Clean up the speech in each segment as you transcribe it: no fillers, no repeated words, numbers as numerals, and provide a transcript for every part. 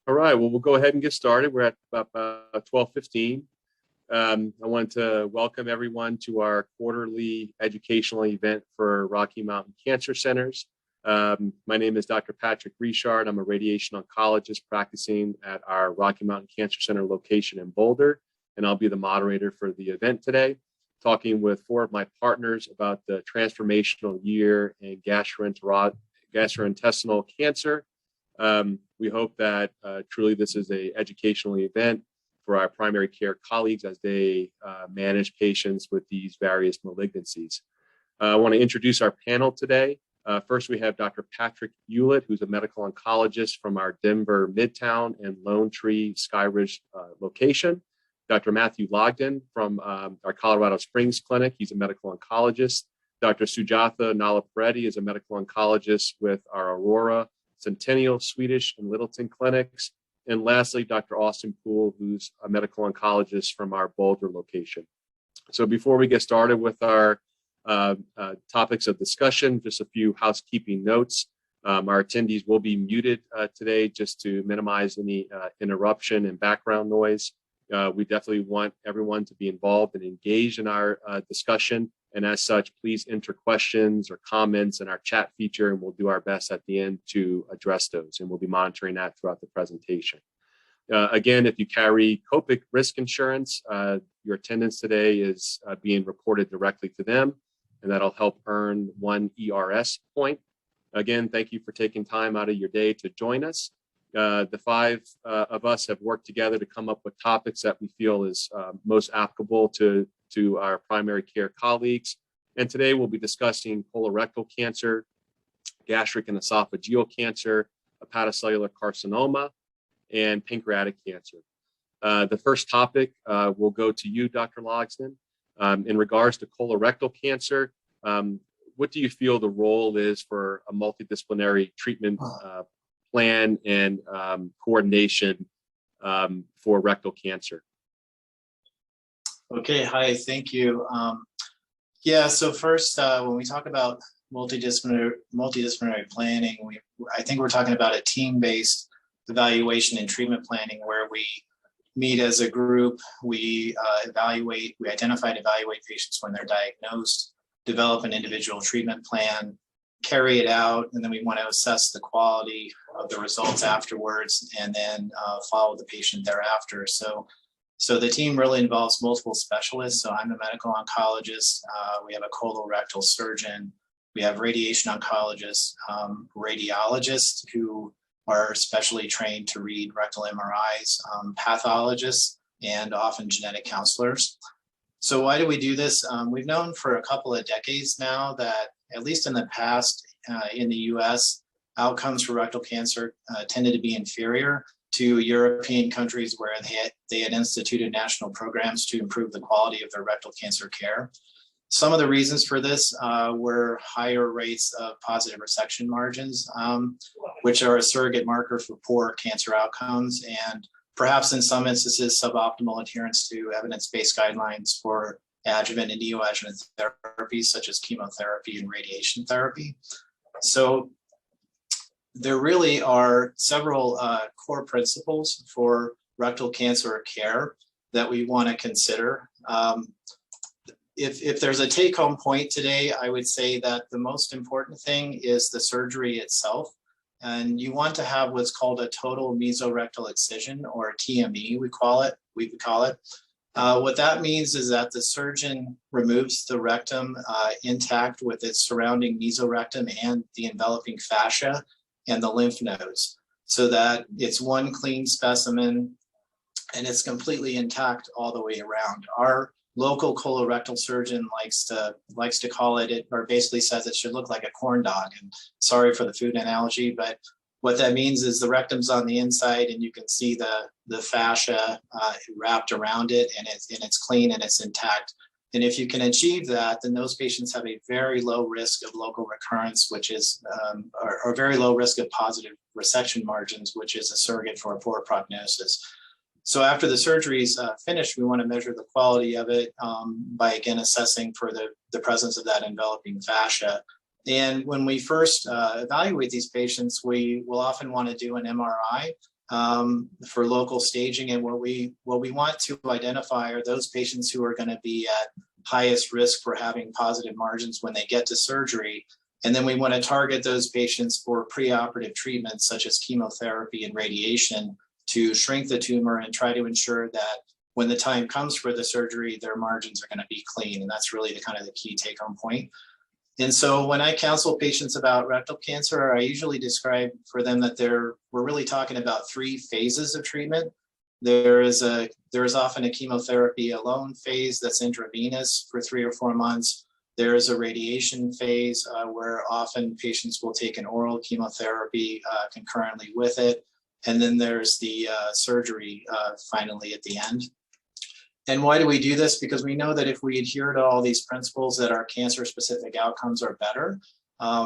All right, well, we'll go ahead and get started. We're at about 12:15. I want to welcome everyone to our quarterly educational event for Rocky Mountain Cancer Centers. My name is Dr. Patrick Richard. I'm a radiation oncologist practicing at our Rocky Mountain Cancer Center location in Boulder, and I'll be the moderator for the event today, talking with four of my partners about the transformational year in gastrointestinal cancer. We hope that truly this is an educational event for our primary care colleagues as they manage patients with these various malignancies. I want to introduce our panel today. First, we have Dr. Patrick Eulitt, who's a medical oncologist from our Denver Midtown and Lone Tree Skyridge location. Dr. Matthew Logsdon from our Colorado Springs clinic. He's a medical oncologist. Dr. Sujatha Nallapareddy is a medical oncologist with our Aurora, Centennial, Swedish, and Littleton clinics. And lastly, Dr. Austin Poole, who's a medical oncologist from our Boulder location. So before we get started with our topics of discussion, just a few housekeeping notes. Our attendees will be muted today just to minimize any interruption and background noise. We definitely want everyone to be involved and engaged in our discussion. And as such, please enter questions or comments in our chat feature, and we'll do our best at the end to address those. And we'll be monitoring that throughout the presentation. Again, if you carry COPIC risk insurance, your attendance today is being reported directly to them, and that'll help earn 1 ERS point. Again, thank you for taking time out of your day to join us. The five of us have worked together to come up with topics that we feel is most applicable to our primary care colleagues. And today we'll be discussing colorectal cancer, gastric and esophageal cancer, hepatocellular carcinoma, and pancreatic cancer. The first topic will go to you, Dr. Logsdon. In regards to colorectal cancer, what do you feel the role is for a multidisciplinary treatment plan and coordination for rectal cancer? Okay, hi, thank you. So first, when we talk about multidisciplinary planning, I think we're talking about a team-based evaluation and treatment planning where we meet as a group, we identify and evaluate patients when they're diagnosed, develop an individual treatment plan, carry it out, and then we want to assess the quality of the results afterwards, and then follow the patient thereafter. So the team really involves multiple specialists. So I'm a medical oncologist. We have a colorectal surgeon. We have radiation oncologists, radiologists who are specially trained to read rectal MRIs, pathologists, and often genetic counselors. So why do we do this? We've known for a couple of decades now that, at least in the past, in the US, outcomes for rectal cancer tended to be inferior to European countries where they had instituted national programs to improve the quality of their rectal cancer care. Some of the reasons for this were higher rates of positive resection margins, which are a surrogate marker for poor cancer outcomes, and perhaps in some instances, suboptimal adherence to evidence-based guidelines for adjuvant and neoadjuvant therapies such as chemotherapy and radiation therapy. So there really are several core principles for rectal cancer care that we want to consider. If there's a take-home point today, I would say that the most important thing is the surgery itself. And you want to have what's called a total mesorectal excision, or a TME, we call it. What that means is that the surgeon removes the rectum intact with its surrounding mesorectum and the enveloping fascia and the lymph nodes, so that it's one clean specimen and it's completely intact all the way around. Our local colorectal surgeon likes to call it, or basically says it should look like a corn dog. And sorry for the food analogy, but what that means is the rectum's on the inside and you can see the fascia wrapped around it, and it's clean and it's intact. And if you can achieve that, then those patients have a very low risk of local recurrence, which is, or very low risk of positive resection margins, which is a surrogate for a poor prognosis. So after the surgery is finished, we want to measure the quality of it by, again, assessing for the presence of that enveloping fascia. And when we first evaluate these patients, we will often want to do an MRI for local staging. And what we want to identify are those patients who are going to be at highest risk for having positive margins when they get to surgery. And then we want to target those patients for preoperative treatments such as chemotherapy and radiation to shrink the tumor and try to ensure that when the time comes for the surgery, their margins are going to be clean. And that's really the key take-home point. And so when I counsel patients about rectal cancer, I usually describe for them that we're really talking about 3 phases of treatment. There is often a chemotherapy alone phase that's intravenous for 3 or 4 months. There is a radiation phase where often patients will take an oral chemotherapy concurrently with it. And then there's the surgery finally at the end. And why do we do this? Because we know that if we adhere to all these principles, that our cancer-specific outcomes are better.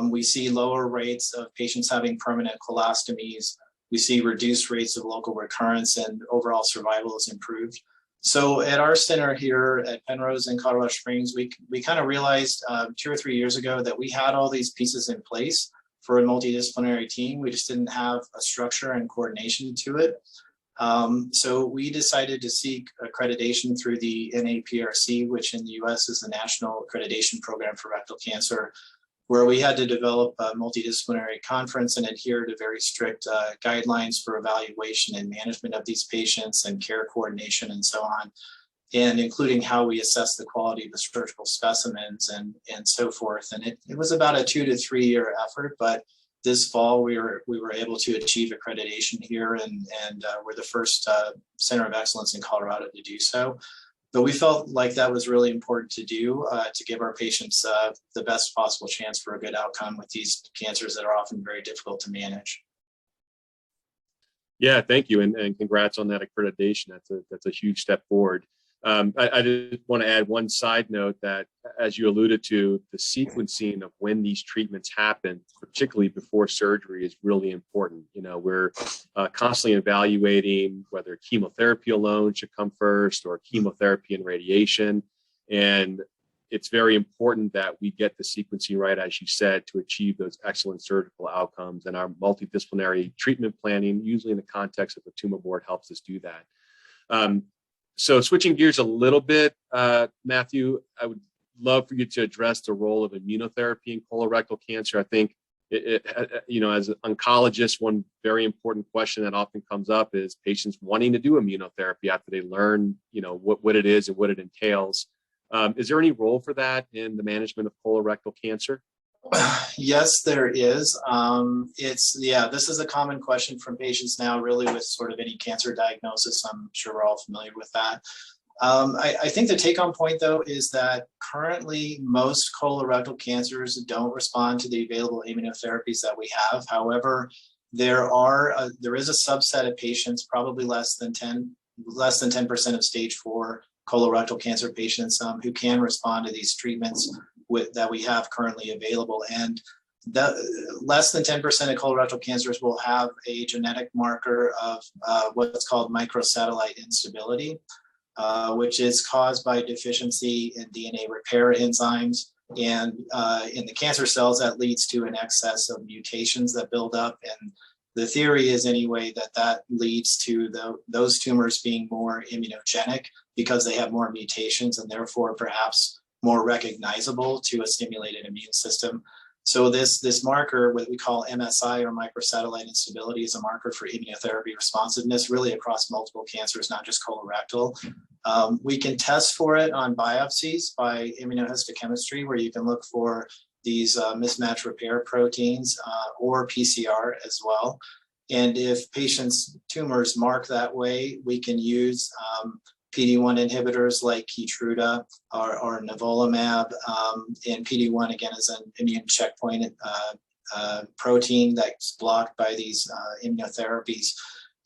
We see lower rates of patients having permanent colostomies. We see reduced rates of local recurrence, and overall survival is improved. So at our center here at Penrose in Colorado Springs, we kind of realized 2 or 3 years ago that we had all these pieces in place for a multidisciplinary team. We just didn't have a structure and coordination to it. So we decided to seek accreditation through the NAPRC, which in the US is the National Accreditation Program for Rectal Cancer, where we had to develop a multidisciplinary conference and adhere to very strict guidelines for evaluation and management of these patients and care coordination and so on, and including how we assess the quality of the surgical specimens and so forth. And it was about a 2 to 3 year effort, but this fall we were able to achieve accreditation here, and we're the first center of excellence in Colorado to do so. But we felt like that was really important to do to give our patients the best possible chance for a good outcome with these cancers that are often very difficult to manage. Yeah, thank you, and congrats on that accreditation. That's a huge step forward. I just want to add one side note that, as you alluded to, the sequencing of when these treatments happen, particularly before surgery, is really important. You know, we're constantly evaluating whether chemotherapy alone should come first or chemotherapy and radiation. And it's very important that we get the sequencing right, as you said, to achieve those excellent surgical outcomes. And our multidisciplinary treatment planning, usually in the context of the tumor board, helps us do that. So switching gears a little bit, Matthew, I would love for you to address the role of immunotherapy in colorectal cancer. I think, as an oncologist, one very important question that often comes up is patients wanting to do immunotherapy after they learn, what it is and what it entails. Is there any role for that in the management of colorectal cancer? Yes, there is. This is a common question from patients now, really, with sort of any cancer diagnosis. I'm sure we're all familiar with that. I think the take-home point, though, is that currently most colorectal cancers don't respond to the available immunotherapies that we have. However, there is a subset of patients, probably less than 10% of stage 4 colorectal cancer patients, who can respond to these treatments that we have currently available. And less than 10% of colorectal cancers will have a genetic marker of what's called microsatellite instability, which is caused by deficiency in DNA repair enzymes. And in the cancer cells, that leads to an excess of mutations that build up. And the theory is, anyway, that leads to those tumors being more immunogenic because they have more mutations and therefore perhaps more recognizable to a stimulated immune system. So this marker, what we call MSI, or microsatellite instability, is a marker for immunotherapy responsiveness, really across multiple cancers, not just colorectal. We can test for it on biopsies by immunohistochemistry, where you can look for these mismatch repair proteins, or PCR as well. And if patients' tumors mark that way, we can use PD-1 inhibitors like Keytruda or nivolumab. And PD-1, again, is an immune checkpoint protein that's blocked by these immunotherapies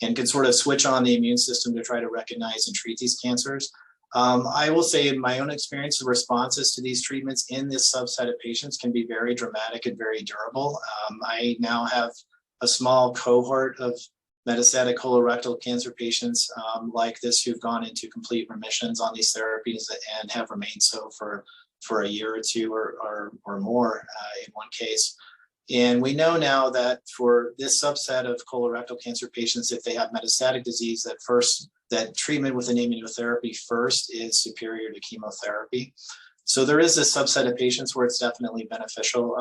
and can sort of switch on the immune system to try to recognize and treat these cancers. I will say, in my own experience, the responses to these treatments in this subset of patients can be very dramatic and very durable. I now have a small cohort of metastatic colorectal cancer patients like this who've gone into complete remissions on these therapies and have remained so for a year or two or more in one case. And we know now that for this subset of colorectal cancer patients, if they have metastatic disease, that treatment with an immunotherapy first is superior to chemotherapy. So there is a subset of patients where it's definitely beneficial.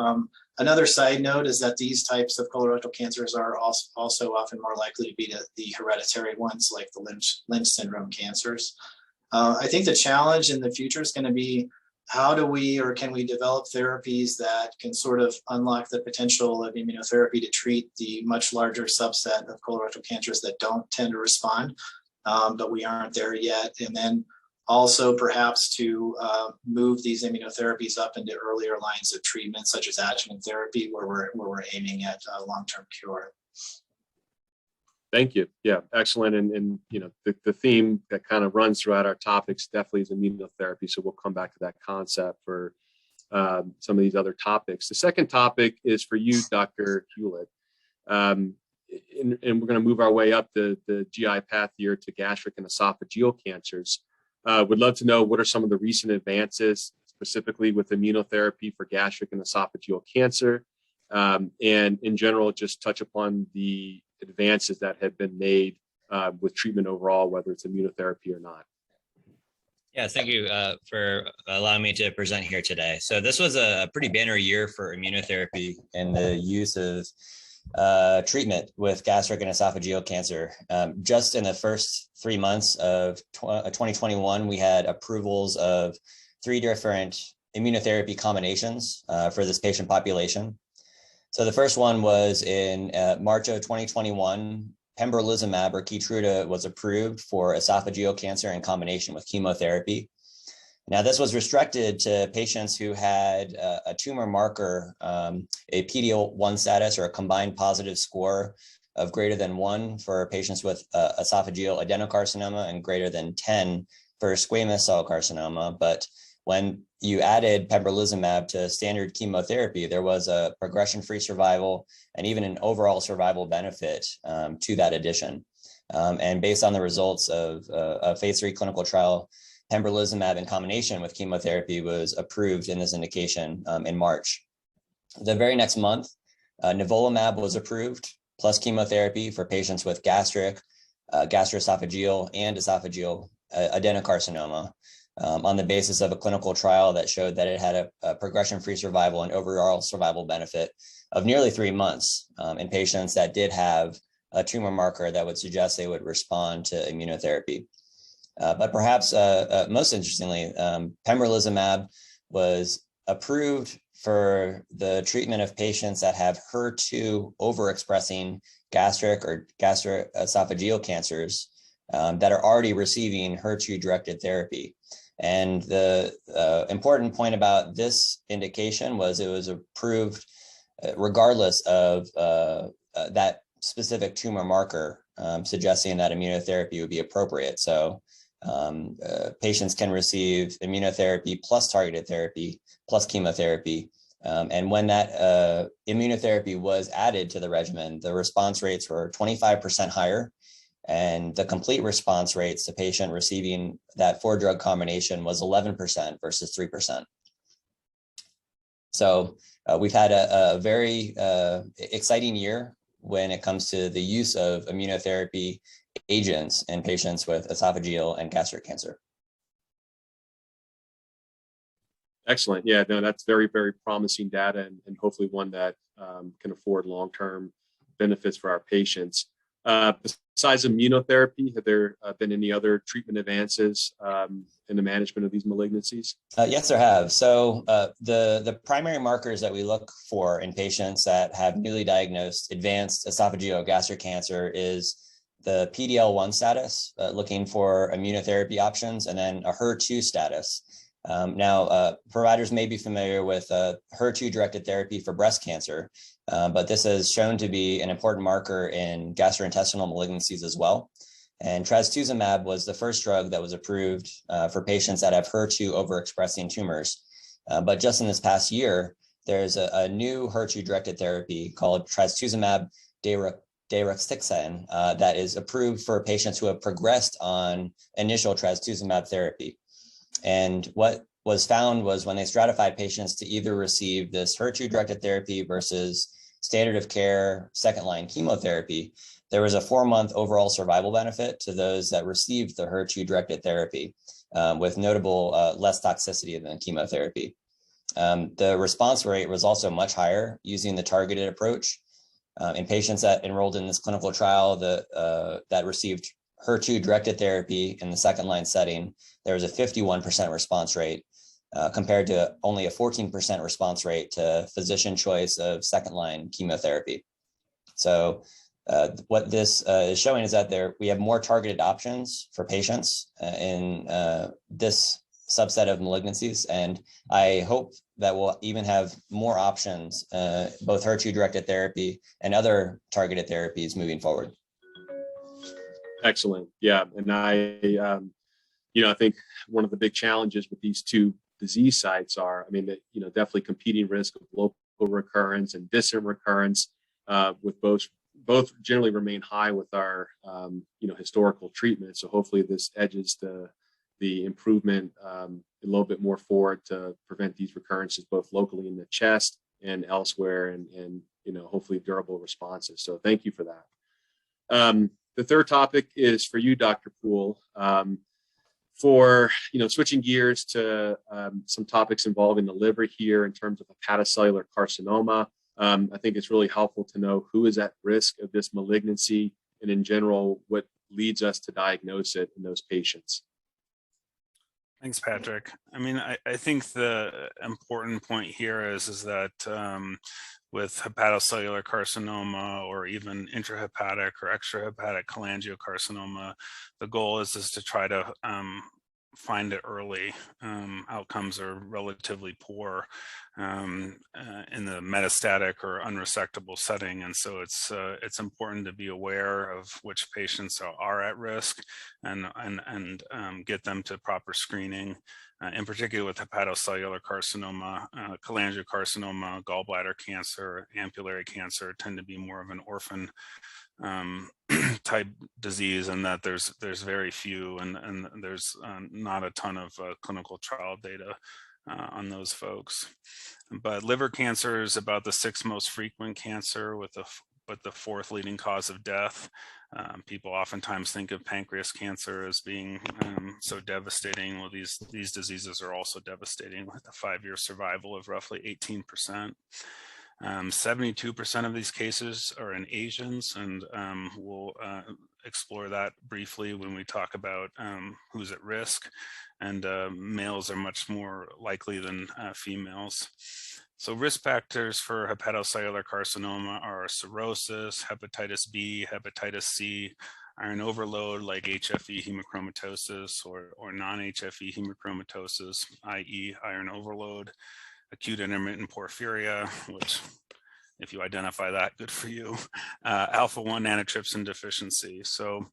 Another side note is that these types of colorectal cancers are also often more likely to be the hereditary ones, like the Lynch syndrome cancers. I think the challenge in the future is going to be, how do we, or can we develop therapies that can sort of unlock the potential of immunotherapy to treat the much larger subset of colorectal cancers that don't tend to respond, but we aren't there yet. And then also perhaps to move these immunotherapies up into earlier lines of treatment, such as adjuvant therapy, where we're aiming at long-term cure. Thank you. Yeah, excellent. And you know, the theme that kind of runs throughout our topics definitely is immunotherapy. So we'll come back to that concept for some of these other topics. The second topic is for you, Dr. Eulitt. And we're going to move our way up the GI path here to gastric and esophageal cancers. Would love to know, what are some of the recent advances, specifically with immunotherapy for gastric and esophageal cancer? And in general, just touch upon the advances that have been made with treatment overall, whether it's immunotherapy or not. Yeah, thank you for allowing me to present here today. So this was a pretty banner year for immunotherapy and the use of treatment with gastric and esophageal cancer. Just in the first 3 months of 2021, we had approvals of 3 different immunotherapy combinations for this patient population. So the first one was in March of 2021, pembrolizumab or Keytruda was approved for esophageal cancer in combination with chemotherapy. Now, this was restricted to patients who had a tumor marker, a PD-L1 status or a combined positive score of greater than 1 for patients with esophageal adenocarcinoma and greater than 10 for squamous cell carcinoma. But when you added pembrolizumab to standard chemotherapy, there was a progression-free survival and even an overall survival benefit to that addition. And based on the results of a phase 3 clinical trial, pembrolizumab in combination with chemotherapy was approved in this indication in March. The very next month, nivolumab was approved plus chemotherapy for patients with gastric, gastroesophageal, and esophageal adenocarcinoma on the basis of a clinical trial that showed that it had a progression-free survival and overall survival benefit of nearly 3 months in patients that did have a tumor marker that would suggest they would respond to immunotherapy. But perhaps most interestingly, pembrolizumab was approved for the treatment of patients that have HER2 overexpressing gastric or gastroesophageal cancers that are already receiving HER2-directed therapy. And the important point about this indication was it was approved regardless of that specific tumor marker, suggesting that immunotherapy would be appropriate. So patients can receive immunotherapy plus targeted therapy plus chemotherapy. And when that immunotherapy was added to the regimen, the response rates were 25% higher. And the complete response rates to patient receiving that 4-drug combination was 11% versus 3%. So we've had a very exciting year when it comes to the use of immunotherapy agents in patients with esophageal and gastric cancer. Excellent. Yeah, no, that's very, very promising data and hopefully one that can afford long-term benefits for our patients. Besides immunotherapy, have there been any other treatment advances in the management of these malignancies? Yes, there have. So the primary markers that we look for in patients that have newly diagnosed advanced esophageal gastric cancer is the PD-L1 status, looking for immunotherapy options, and then a HER2 status. Now, providers may be familiar with HER2-directed therapy for breast cancer, but this is shown to be an important marker in gastrointestinal malignancies as well. And trastuzumab was the first drug that was approved for patients that have HER2 overexpressing tumors. But just in this past year, there's a new HER2-directed therapy called trastuzumab deruxtecan that is approved for patients who have progressed on initial trastuzumab therapy. And what was found was when they stratified patients to either receive this HER2-directed therapy versus standard of care second-line chemotherapy, there was a 4-month overall survival benefit to those that received the HER2-directed therapy, with notable less toxicity than chemotherapy. The response rate was also much higher using the targeted approach. In patients that enrolled in this clinical trial that received HER2-directed therapy in the second-line setting, there was a 51% response rate, compared to only a 14% response rate to physician choice of second-line chemotherapy. So what this is showing is that we have more targeted options for patients in this subset of malignancies, and I hope that we'll even have more options, both HER2-directed therapy and other targeted therapies moving forward. Excellent. Yeah, and I think one of the big challenges with these two disease sites are, definitely competing risk of local recurrence and distant recurrence, with both generally remain high with our, historical treatment. So hopefully this edges the improvement a little bit more forward to prevent these recurrences both locally in the chest and elsewhere, and hopefully durable responses. So thank you for that. The third topic is for you, Dr. Poole. For switching gears to some topics involving the liver here in terms of hepatocellular carcinoma, I think it's really helpful to know who is at risk of this malignancy, and in general, what leads us to diagnose it in those patients. Thanks, Patrick. I think the important point here is that with hepatocellular carcinoma, or even intrahepatic or extrahepatic cholangiocarcinoma, the goal is to try to find it early. Outcomes are relatively poor in the metastatic or unresectable setting, and so it's important to be aware of which patients are at risk and get them to proper screening. In particular with hepatocellular carcinoma, cholangiocarcinoma, gallbladder cancer, ampullary cancer tend to be more of an orphan type disease, and that there's very few and there's not a ton of clinical trial data on those folks. But liver cancer is about the 6th most frequent cancer, with the 4th leading cause of death. People oftentimes think of pancreas cancer as being so devastating. Well, these diseases are also devastating, with a 5-year survival of roughly 18%. 72% of these cases are in Asians, and we'll explore that briefly when we talk about who's at risk. And males are much more likely than females. So risk factors for hepatocellular carcinoma are cirrhosis, hepatitis B, hepatitis C, iron overload like HFE hemochromatosis or non-HFE hemochromatosis, i.e. iron overload, acute intermittent porphyria, which if you identify that, good for you, alpha-1 antitrypsin deficiency. So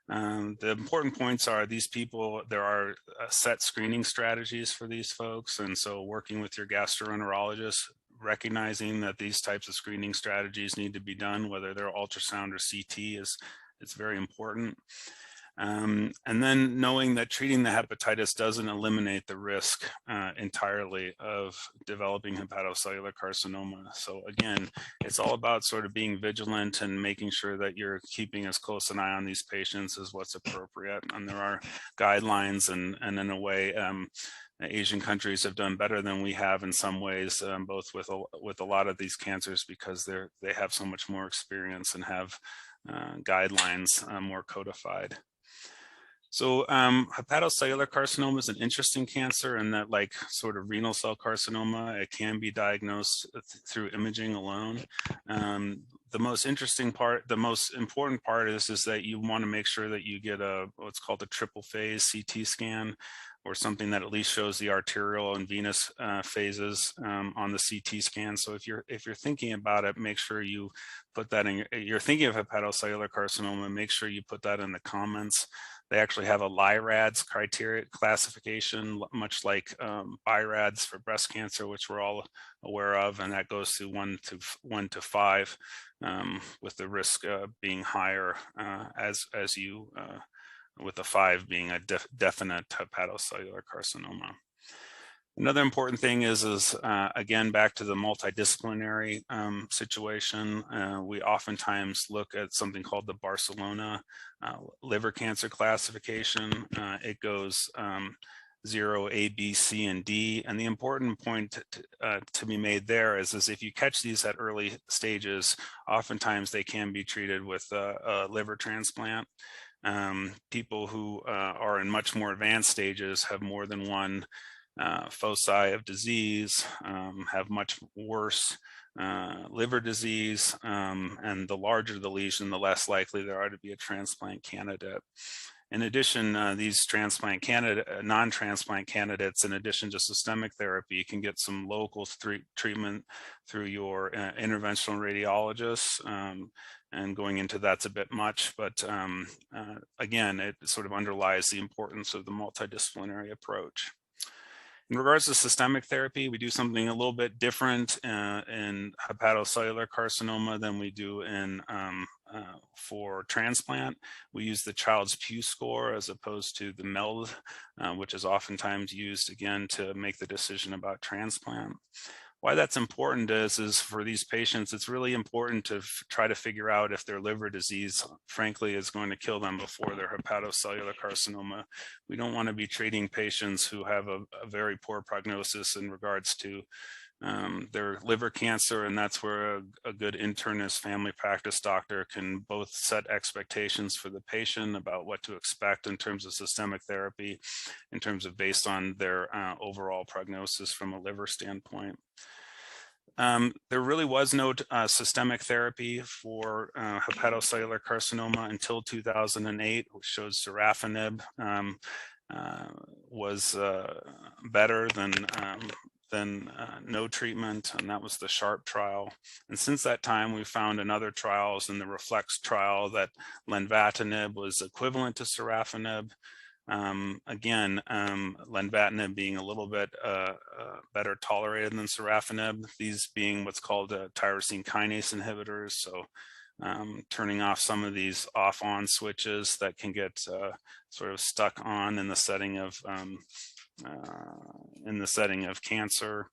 the important points are these people, there are set screening strategies for these folks. And so working with your gastroenterologist, recognizing that these types of screening strategies need to be done, whether they're ultrasound or CT, it's very important. And then knowing that treating the hepatitis doesn't eliminate the risk entirely of developing hepatocellular carcinoma. So again, it's all about sort of being vigilant and making sure that you're keeping as close an eye on these patients as what's appropriate. And there are guidelines, and in a way, Asian countries have done better than we have in some ways, both with a lot of these cancers, because they have so much more experience and have guidelines more codified. So hepatocellular carcinoma is an interesting cancer in that, like sort of renal cell carcinoma, it can be diagnosed through imaging alone. The most interesting part, the most important part is that you want to make sure that you get what's called a triple phase CT scan, or something that at least shows the arterial and venous phases on the CT scan. So if you're thinking about it, make sure you put that in. You're thinking of hepatocellular carcinoma, make sure you put that in the comments. They actually have a Lyrad's criteria classification, much like BIRADS for breast cancer, which we're all aware of, and that goes to 1 to 5, with the risk being higher as you. With the 5 being a definite hepatocellular carcinoma. Another important thing is again, back to the multidisciplinary situation. We oftentimes look at something called the Barcelona liver cancer classification. It goes 0, A, B, C, and D. And the important point to be made there is if you catch these at early stages, oftentimes they can be treated with a liver transplant. People who are in much more advanced stages have more than one foci of disease, have much worse liver disease, and the larger the lesion, the less likely there are to be a transplant candidate. In addition, these non-transplant candidates, in addition to systemic therapy, can get some local treatment through your interventional radiologists. And going into that's a bit much, but again, it sort of underlies the importance of the multidisciplinary approach. In regards to systemic therapy, we do something a little bit different in hepatocellular carcinoma than we do in for transplant. We use the Child's Pugh score as opposed to the MELD, which is oftentimes used again to make the decision about transplant. Why that's important is for these patients, it's really important to try to figure out if their liver disease, frankly, is going to kill them before their hepatocellular carcinoma. We don't want to be treating patients who have a very poor prognosis in regards to their liver cancer, and that's where a good internist family practice doctor can both set expectations for the patient about what to expect in terms of systemic therapy, in terms of based on their overall prognosis from a liver standpoint. There really was no systemic therapy for hepatocellular carcinoma until 2008, which showed sorafenib was better than no treatment, and that was the SHARP trial. And since that time, we found in other trials, in the REFLEX trial, that lenvatinib was equivalent to sorafenib. Again, lenvatinib being a little bit better tolerated than sorafenib, these being what's called tyrosine kinase inhibitors. So turning off some of these off-on switches that can get sort of stuck on in the setting of cancer.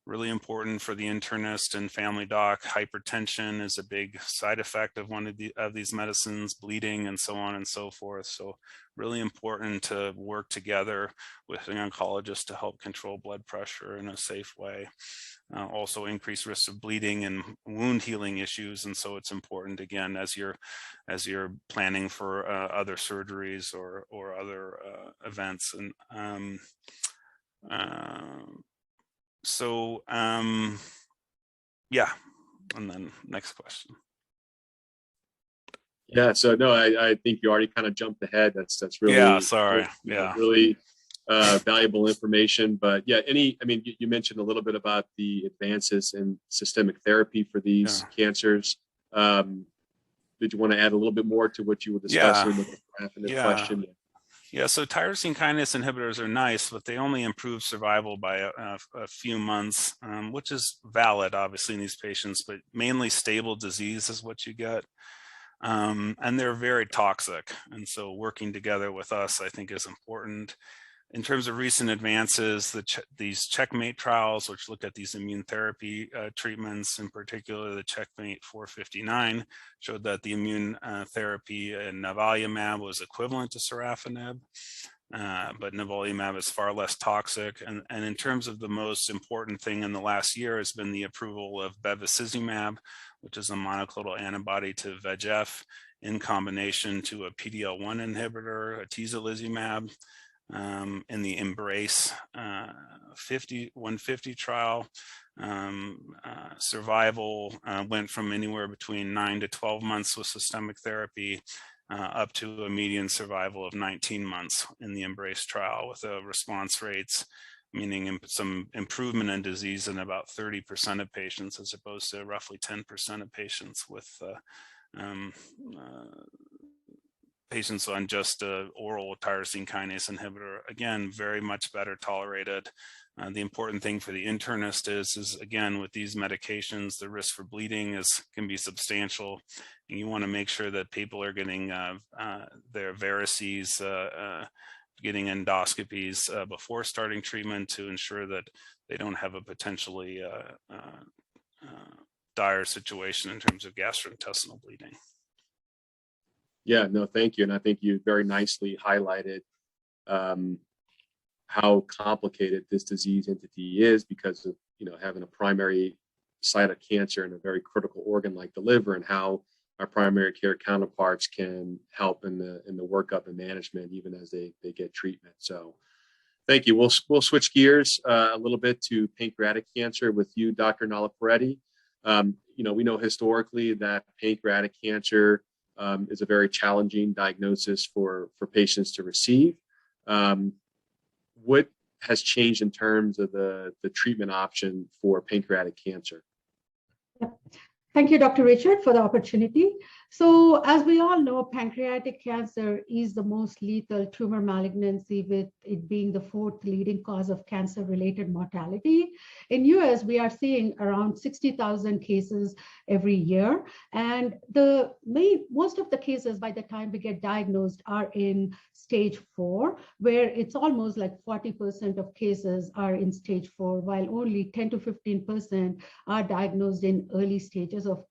Really important for the internist and family doc. Hypertension is a big side effect of one of these medicines, bleeding and so on and so forth. So really important to work together with an oncologist to help control blood pressure in a safe way. Also increased risk of bleeding and wound healing issues. And so it's important, again, as you're planning for other surgeries or other events. And yeah, and then next question. Yeah, so no, I think you already kind of jumped ahead. That's really, yeah, sorry, really valuable information. But yeah, you mentioned a little bit about the advances in systemic therapy for these cancers. Did you want to add a little bit more to what you were discussing with the question? Yeah, so tyrosine kinase inhibitors are nice, but they only improve survival by a few months, which is valid, obviously, in these patients, but mainly stable disease is what you get. And they're very toxic. And so working together with us, I think, is important. In terms of recent advances, these checkmate trials, which look at these immune therapy treatments, in particular the checkmate 459, showed that the immune therapy in nivolumab was equivalent to sorafenib, but nivolumab is far less toxic. And in terms of the most important thing in the last year has been the approval of Bevacizumab, which is a monoclonal antibody to VEGF in combination to a PD-L1 inhibitor, atezolizumab. In the Embrace 150 trial, survival went from anywhere between 9 to 12 months with systemic therapy up to a median survival of 19 months in the Embrace trial, with response rates meaning some improvement in disease in about 30% of patients, as opposed to roughly 10% of patients with patients on just oral tyrosine kinase inhibitor. Again, very much better tolerated. The important thing for the internist is again, with these medications, the risk for bleeding can be substantial. And you want to make sure that people are getting their varices getting endoscopies before starting treatment to ensure that they don't have a potentially dire situation in terms of gastrointestinal bleeding. Yeah, no, thank you. And I think you very nicely highlighted how complicated this disease entity is because of, having a primary site of cancer in a very critical organ like the liver, and how our primary care counterparts can help in the workup and management even as they get treatment. So thank you. We'll switch gears a little bit to pancreatic cancer with you, Dr. Nallapareddy. We know historically that pancreatic cancer is a very challenging diagnosis for patients to receive. What has changed in terms of the treatment option for pancreatic cancer? Thank you, Dr. Richard, for the opportunity. So as we all know, pancreatic cancer is the most lethal tumor malignancy, with it being the 4th leading cause of cancer-related mortality. In US, we are seeing around 60,000 cases every year. And most of the cases by the time we get diagnosed are in stage 4, where it's almost like 40% of cases are in stage 4, while only 10 to 15% are diagnosed in early stages of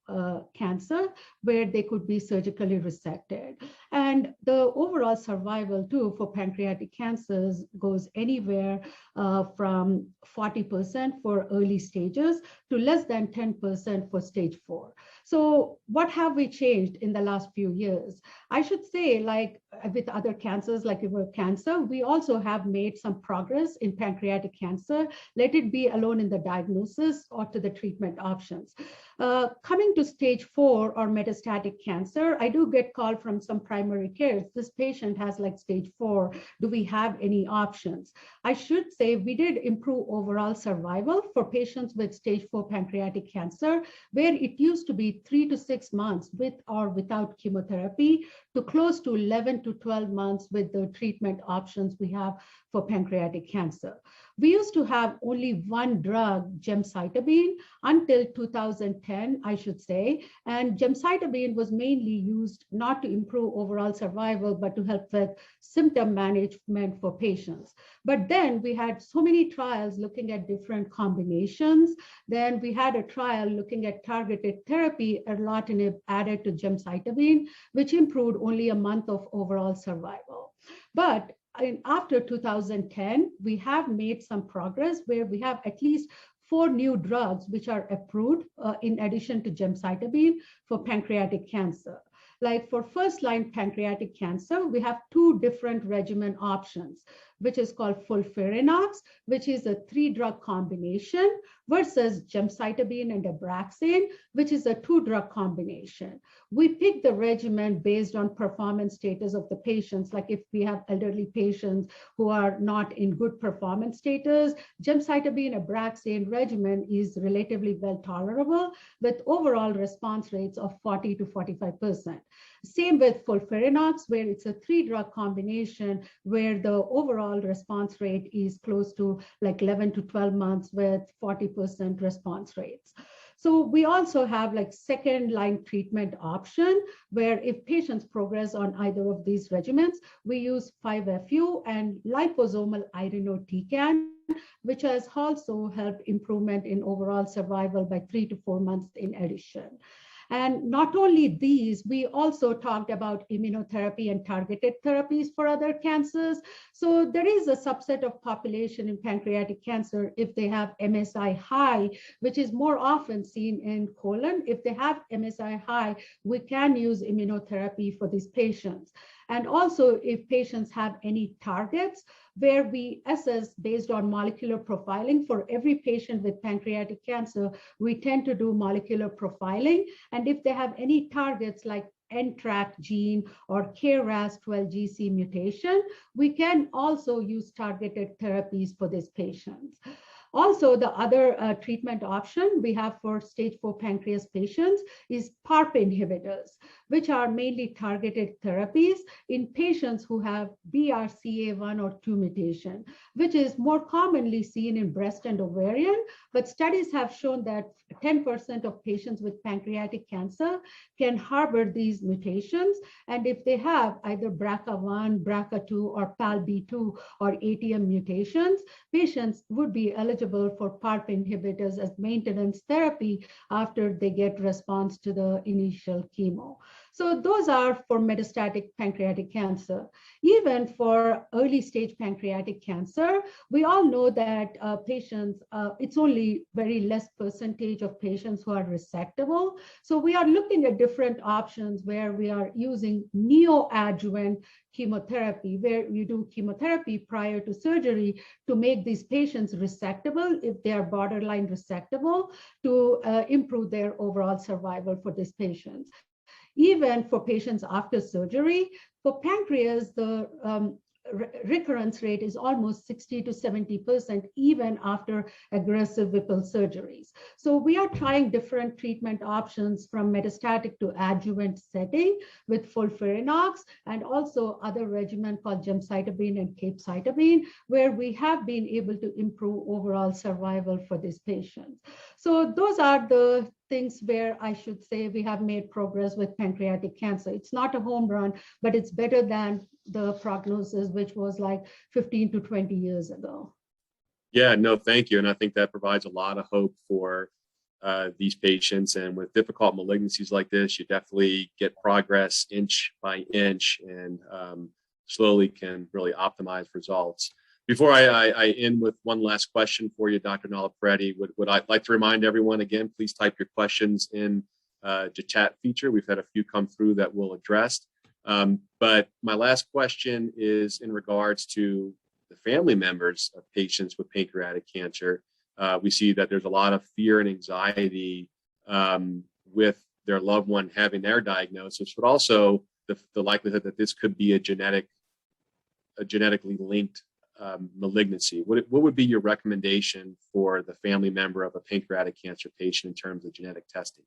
cancer, where they could be surgically resected. And the overall survival too for pancreatic cancers goes anywhere from 40% for early stages to less than 10% for stage 4. So what have we changed in the last few years? I should say, like with other cancers like liver cancer, we also have made some progress in pancreatic cancer, let it be alone in the diagnosis or to the treatment options. Coming to stage 4 or metastatic cancer, I do get called from some primary care. This patient has like stage 4. Do we have any options? I should say we did improve overall survival for patients with stage 4 pancreatic cancer, where it used to be 3 to 6 months with or without chemotherapy, to close to 11 to 12 months with the treatment options we have for pancreatic cancer. We used to have only one drug, gemcitabine, until 2010, I should say. And gemcitabine was mainly used not to improve overall survival, but to help with symptom management for patients. But then we had so many trials looking at different combinations. Then we had a trial looking at targeted therapy, erlotinib added to gemcitabine, which improved only a month of overall survival. But after 2010, we have made some progress where we have at least 4 new drugs which are approved in addition to gemcitabine for pancreatic cancer. Like for first-line pancreatic cancer, we have 2 different regimen options, which is called FOLFIRINOX, which is a 3-drug combination, versus gemcitabine and Abraxane, which is a 2-drug combination. We pick the regimen based on performance status of the patients. Like if we have elderly patients who are not in good performance status, gemcitabine Abraxane regimen is relatively well tolerable with overall response rates of 40 to 45%. Same with FOLFIRINOX, where it's a 3-drug combination where the overall response rate is close to like 11 to 12 months with 40% response rates. So we also have like second-line treatment option where if patients progress on either of these regimens, we use 5-FU and liposomal irinotecan, which has also helped improvement in overall survival by 3 to 4 months in addition. And not only these, we also talked about immunotherapy and targeted therapies for other cancers. So there is a subset of population in pancreatic cancer if they have MSI high, which is more often seen in colon. If they have MSI high, we can use immunotherapy for these patients. And also if patients have any targets, where we assess based on molecular profiling for every patient with pancreatic cancer, we tend to do molecular profiling. And if they have any targets like NTRK gene or KRAS 12GC mutation, we can also use targeted therapies for these patients. Also, the other treatment option we have for stage 4 pancreas patients is PARP inhibitors, which are mainly targeted therapies in patients who have BRCA1 or 2 mutation, which is more commonly seen in breast and ovarian, but studies have shown that 10% of patients with pancreatic cancer can harbor these mutations. And if they have either BRCA1, BRCA2, or PALB2 or ATM mutations, patients would be eligible for PARP inhibitors as maintenance therapy after they get response to the initial chemo. So those are for metastatic pancreatic cancer. Even for early stage pancreatic cancer, we all know that patients, it's only very less percentage of patients who are resectable. So we are looking at different options where we are using neoadjuvant chemotherapy, where you do chemotherapy prior to surgery to make these patients resectable if they are borderline resectable, to improve their overall survival for these patients. Even for patients after surgery, for pancreas, the recurrence rate is almost 60 to 70%, even after aggressive Whipple surgeries. So we are trying different treatment options from metastatic to adjuvant setting with FOLFIRINOX and also other regimen called gemcitabine and capecitabine, where we have been able to improve overall survival for these patients. So those are the things where I should say we have made progress with pancreatic cancer. It's not a home run, but it's better than the prognosis, which was like 15 to 20 years ago. Yeah, no, thank you. And I think that provides a lot of hope for these patients. And with difficult malignancies like this, you definitely get progress inch by inch and slowly can really optimize results. Before I end with one last question for you, Dr. Nallapareddy, would I like to remind everyone again, please type your questions in the chat feature. We've had a few come through that we'll address. But my last question is in regards to the family members of patients with pancreatic cancer. We see that there's a lot of fear and anxiety with their loved one having their diagnosis, but also the likelihood that this could be a genetically linked malignancy. What would be your recommendation for the family member of a pancreatic cancer patient in terms of genetic testing?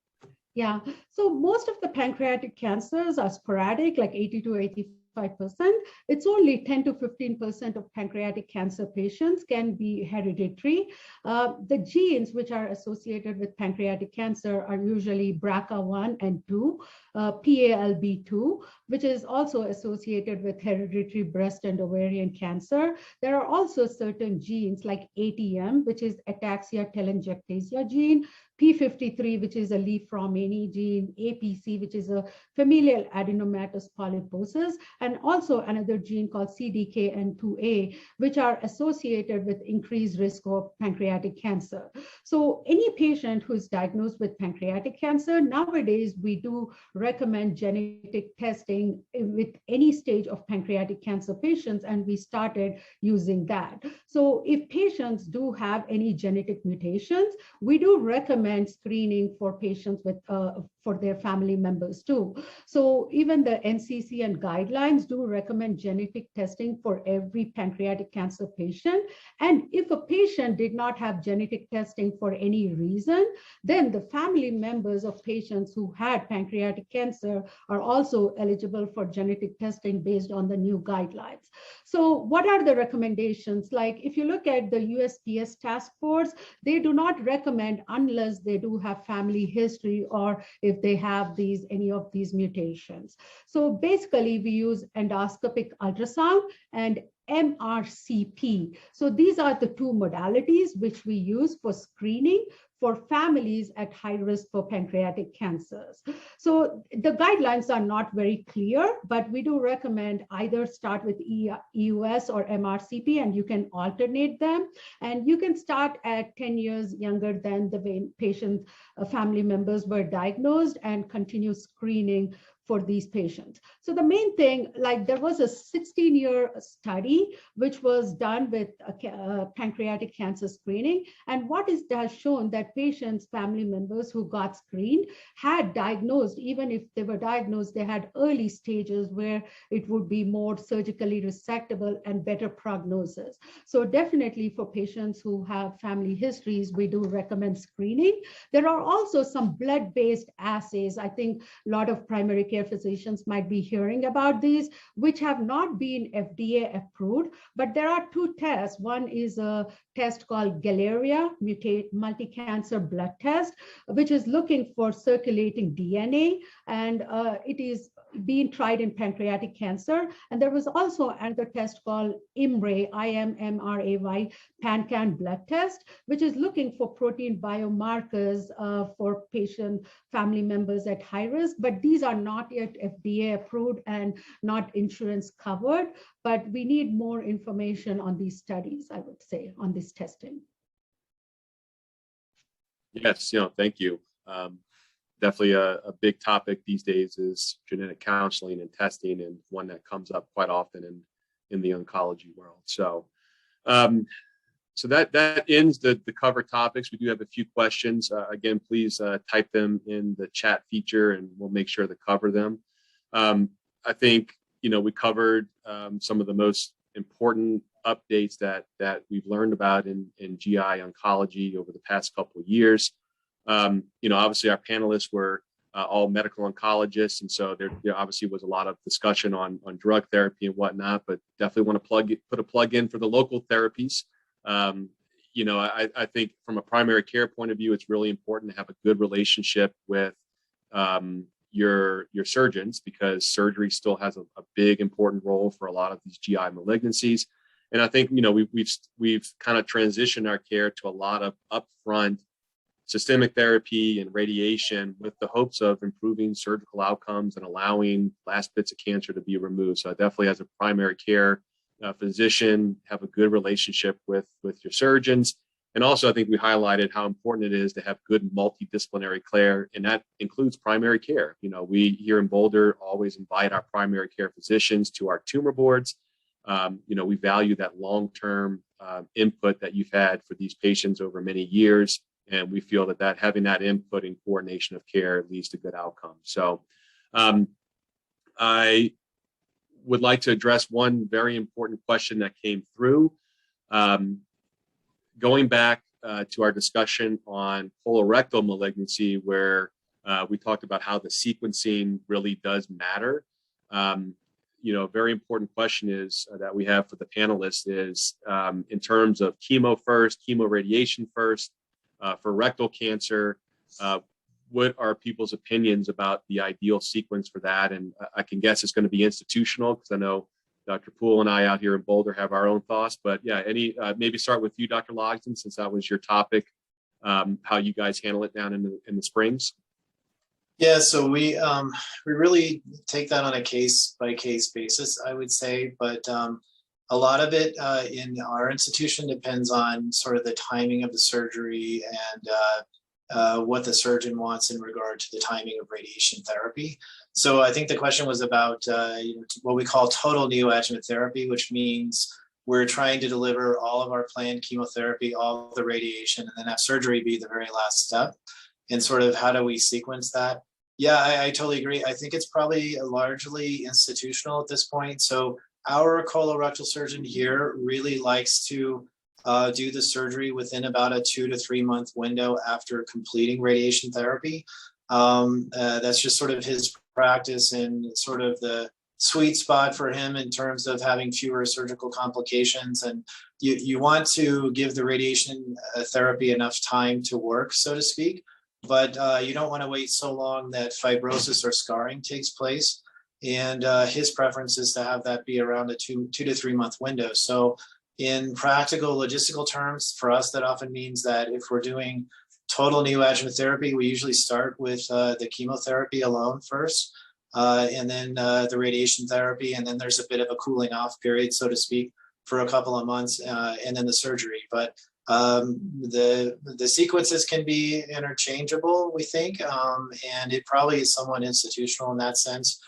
Yeah, so most of the pancreatic cancers are sporadic, like 80 to 85%. It's only 10 to 15% of pancreatic cancer patients can be hereditary. The genes which are associated with pancreatic cancer are usually BRCA1 and 2, PALB2, which is also associated with hereditary breast and ovarian cancer. There are also certain genes like ATM, which is ataxia telangiectasia gene, P53, which is a Li-Fraumeni gene, APC, which is a familial adenomatous polyposis, and also another gene called CDKN2A, which are associated with increased risk of pancreatic cancer. So any patient who is diagnosed with pancreatic cancer, nowadays we do recommend genetic testing with any stage of pancreatic cancer patients, and we started using that. So if patients do have any genetic mutations, we do recommend screening for patients with for their family members too. So even the NCCN guidelines do recommend genetic testing for every pancreatic cancer patient. And if a patient did not have genetic testing for any reason, then the family members of patients who had pancreatic cancer are also eligible for genetic testing based on the new guidelines. So what are the recommendations? Like if you look at the USPS task force, they do not recommend unless they do have family history or if they have any of these mutations. So basically we use endoscopic ultrasound and MRCP. So these are the two modalities which we use for screening for families at high risk for pancreatic cancers. So the guidelines are not very clear, but we do recommend either start with EUS or MRCP, and you can alternate them. And you can start at 10 years younger than the patient family members were diagnosed and continue screening for these patients. So the main thing, like there was a 16-year study which was done with pancreatic cancer screening. And what is that shown that patients, family members who got screened had diagnosed, even if they were diagnosed, they had early stages where it would be more surgically resectable and better prognosis. So definitely for patients who have family histories, we do recommend screening. There are also some blood-based assays. I think a lot of primary care care physicians might be hearing about these, which have not been FDA approved, but there are two tests. One is a test called Galleria multi-cancer blood test, which is looking for circulating DNA, and it is being tried in pancreatic cancer. And there was also another test called IMRAY, IMMRAY, PanCan blood test, which is looking for protein biomarkers for patient family members at high risk, but these are not yet FDA approved and not insurance covered, but we need more information on these studies, I would say, on this testing. Yes, thank you. Definitely a big topic these days is genetic counseling and testing, and one that comes up quite often in the oncology world. So, so that ends the cover topics. We do have a few questions. Again, please type them in the chat feature, and we'll make sure to cover them. I think we covered some of the most important updates that we've learned about in GI oncology over the past couple of years. Obviously our panelists were all medical oncologists, and so there obviously was a lot of discussion on drug therapy and whatnot, but definitely want to put a plug in for the local therapies. I think from a primary care point of view, it's really important to have a good relationship with your surgeons, because surgery still has a big important role for a lot of these GI malignancies. And I think we've kind of transitioned our care to a lot of upfront systemic therapy and radiation with the hopes of improving surgical outcomes and allowing last bits of cancer to be removed. So definitely as a primary care physician, have a good relationship with your surgeons. And also I think we highlighted how important it is to have good multidisciplinary care, and that includes primary care. We here in Boulder always invite our primary care physicians to our tumor boards. We value that long-term input that you've had for these patients over many years. And we feel that having that input and coordination of care leads to good outcomes. So I would like to address one very important question that came through. Going back to our discussion on colorectal malignancy, where we talked about how the sequencing really does matter. A very important question is that we have for the panelists is in terms of chemo first, chemo radiation first. For rectal cancer, what are people's opinions about the ideal sequence for that? And I can guess it's going to be institutional, because I know Dr. Poole and I out here in Boulder have our own thoughts. But yeah, maybe start with you, Dr. Logsdon, since that was your topic, how you guys handle it down in the Springs. Yeah, so we really take that on a case-by-case basis, I would say. But a lot of it in our institution depends on sort of the timing of the surgery and what the surgeon wants in regard to the timing of radiation therapy. So I think the question was about what we call total neoadjuvant therapy, which means we're trying to deliver all of our planned chemotherapy, all of the radiation, and then have surgery be the very last step. And sort of how do we sequence that? Yeah, I totally agree. I think it's probably largely institutional at this point. So our colorectal surgeon here really likes to do the surgery within about a 2 to 3 month window after completing radiation therapy. That's just sort of his practice and sort of the sweet spot for him in terms of having fewer surgical complications. And you want to give the radiation therapy enough time to work, so to speak, but you don't want to wait so long that fibrosis or scarring takes place. And his preference is to have that be around a 2 to 3 month window. So in practical logistical terms, for us, that often means that if we're doing total neoadjuvant therapy, we usually start with the chemotherapy alone first, and then the radiation therapy, and then there's a bit of a cooling off period, so to speak, for a couple of months, and then the surgery. But the sequences can be interchangeable, we think, and it probably is somewhat institutional in that sense.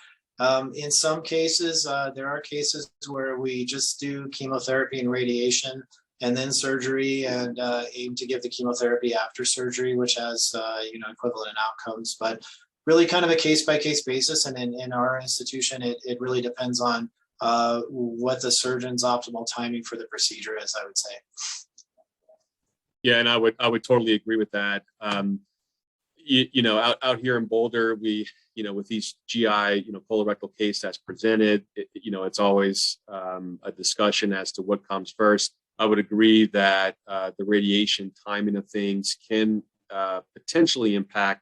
In some cases, there are cases where we just do chemotherapy and radiation and then surgery, and aim to give the chemotherapy after surgery, which has equivalent outcomes. But really kind of a case-by-case basis, and in our institution, it really depends on what the surgeon's optimal timing for the procedure is, I would say. Yeah, and I would totally agree with that. Out here in Boulder, we with these GI, colorectal case that's presented, it's always a discussion as to what comes first. I would agree that the radiation timing of things can potentially impact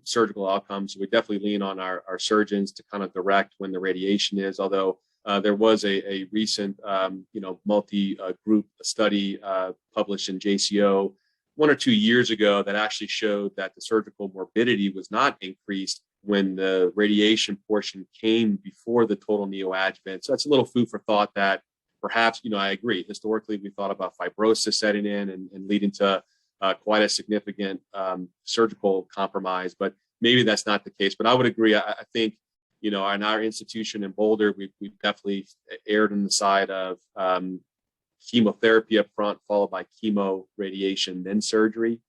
surgical outcomes. We definitely lean on our surgeons to kind of direct when the radiation is, although there was a recent, multi-group study published in JCO 1 or 2 years ago that actually showed that the surgical morbidity was not increased when the radiation portion came before the total neoadjuvant. So that's a little food for thought that perhaps, I agree. Historically, we thought about fibrosis setting in and leading to quite a significant surgical compromise, but maybe that's not the case. But I would agree. I think, in our institution in Boulder, we've definitely erred on the side of chemotherapy up front, followed by chemo, radiation, then surgery.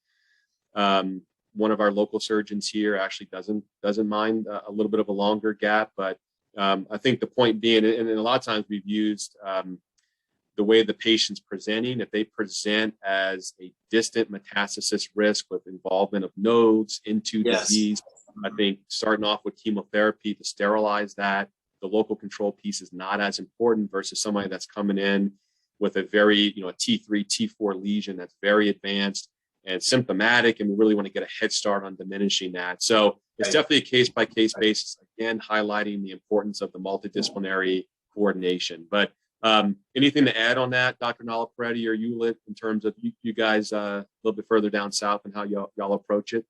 One of our local surgeons here actually doesn't mind a little bit of a longer gap, but I think the point being, and a lot of times we've used the way the patient's presenting. If they present as a distant metastasis risk with involvement of nodes into disease, I think starting off with chemotherapy to sterilize that, the local control piece is not as important versus somebody that's coming in with a very, a T3, T4 lesion that's very advanced and symptomatic, and we really want to get a head start on diminishing that. So it's definitely a case-by-case basis, again, highlighting the importance of the multidisciplinary coordination. But anything to add on that, Dr. Nallapareddy or Eulitt, in terms of you guys a little bit further down south and how y'all approach it?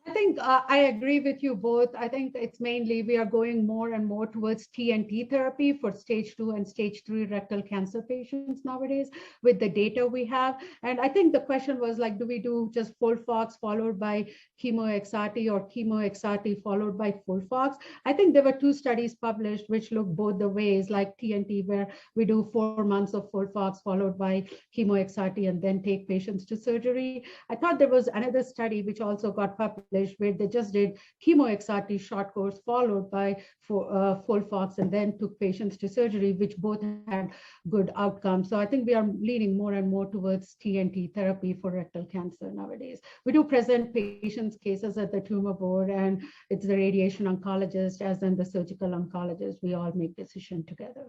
I think I agree with you both. I think it's mainly we are going more and more towards TNT therapy for stage 2 and stage 3 rectal cancer patients nowadays with the data we have. And I think the question was like, do we do just FOLFOX followed by chemo-XRT or chemo-XRT followed by FOLFOX? I think there were 2 studies published which look both the ways, like TNT, where we do 4 months of FOLFOX followed by chemo-XRT and then take patients to surgery. I thought there was another study which also got published where they just did chemo-XRT short course followed by FOLFOX and then took patients to surgery, which both had good outcomes. So I think we are leaning more and more towards TNT therapy for rectal cancer nowadays. We do present patients' cases at the tumor board, and it's the radiation oncologist as in the surgical oncologist. We all make decision together.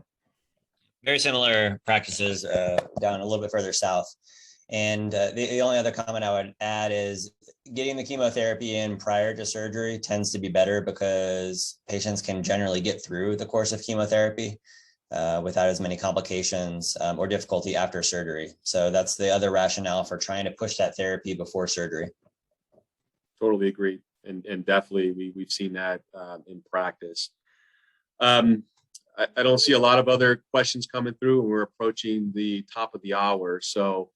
Very similar practices down a little bit further south. And the only other comment I would add is getting the chemotherapy in prior to surgery tends to be better because patients can generally get through the course of chemotherapy without as many complications or difficulty after surgery. So that's the other rationale for trying to push that therapy before surgery. Totally agree. And definitely we've seen that in practice. I don't see a lot of other questions coming through, and we're approaching the top of the hour. So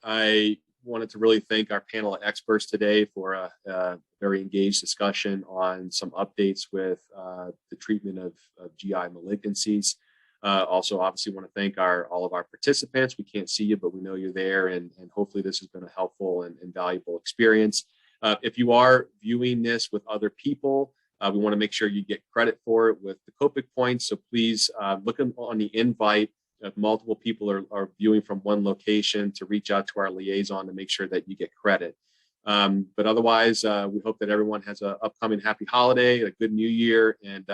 I wanted to really thank our panel of experts today for a very engaged discussion on some updates with the treatment of GI malignancies. Also, obviously, want to thank all of our participants. We can't see you, but we know you're there, and hopefully this has been a helpful and valuable experience. If you are viewing this with other people, we want to make sure you get credit for it with the Copic points. So please look on the invite. If multiple people are viewing from one location, to reach out to our liaison to make sure that you get credit. But otherwise, we hope that everyone has an upcoming happy holiday, a good new year, and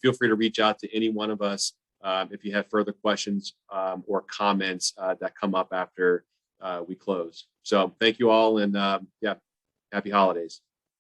feel free to reach out to any one of us if you have further questions or comments that come up after we close. So thank you all, and happy holidays.